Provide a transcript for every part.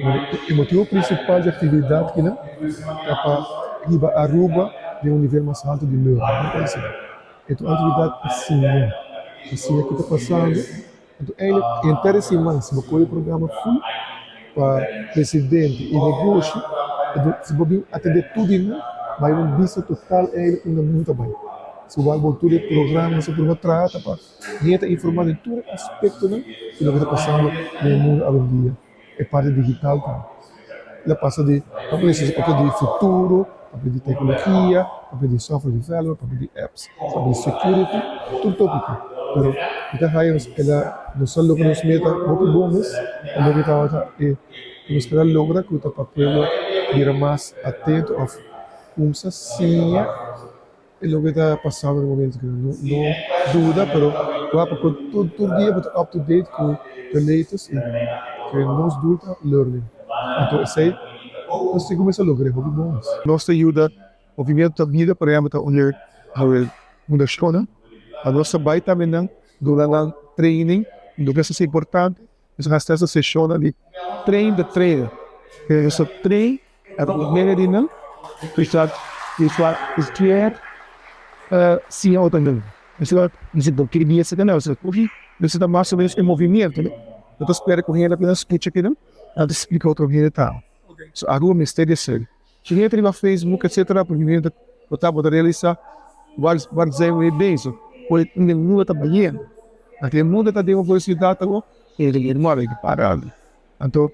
O motivo principal de atividade que não é para riba a Aruba de um nível mais alto de lua. Então, a atividade assim, né? Assim, aqui está passando. Então, ele, inteira semana, se você o programa full para presidente e negócio, então, se você atender tudo, né? Vai um vista total, ele ainda muito bem. Se vai voltar o programa, se você trata para gente informar em todo aspecto, né? E o que está passando no mundo hoje em dia. É parte digital, tá? Ela passa de papel de futuro, papel de tecnologia, papel de software development, papel de apps, papel de security, tudo tópico. Pero kita hayamos ela não só logra nos meta muito bons, quando kita wata nos ela logra que o papel vira mais atento a como se sinha e lo que está passando no momento que não dúvida, pero guapa com todo dia but up to date com the latest e que nos dúvida learning. Então, sei nós começamos a lograr hobby bons. Nossa ajuda, movimento da vida para a unir a fundação. A nossa vai também durante o training, do que é importante, essa essa sessão de treino de treino. Essa treino é para o meio de não, precisa esquer se autonomia. Isso do que dia se dá não, porque você dá mais ou menos em movimento, né? Eu espero que ele apenas escute aqui, não? Ela explica outro vídeo tal. So, a rua mistério ser. Se entra no Facebook, etc., porque eu estava a realizar vários eventos, porque o mundo está bem. Aquele mundo está dando velocidade, ele não vai parar. Então,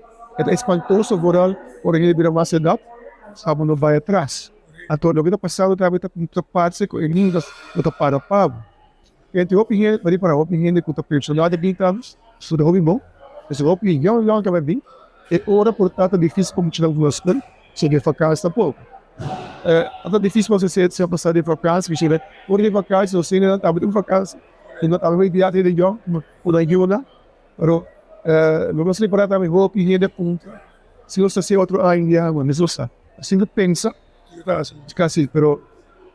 é espantoso agora, por ele vira mais cedo, sabe, não vai atrás. Então, o que está passando, também está parte, com ele não está para pago. Então, opinião, para a opinião de que a personalidade de estamos, isso é bom. Essa opinião que vai vir. É hora, portanto, difícil como tirar algumas coisas, cheguei a vacância pouco. É difícil você se passar de vacância, que chega, por de vacância, você não estava de vacância, e não estava enviado de jogo, por aí ajuda, mas não gostaria para também vou pedir de ponto. Se você se outro ainda, mas você, assim que pensa, casi, pero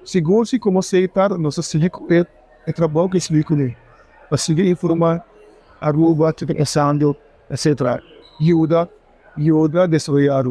seguro se como aceitar, não se sigue é trabalho que se lhe conhece, para seguir informar, a rua, pensando, etc. Ajuda a desenvolver a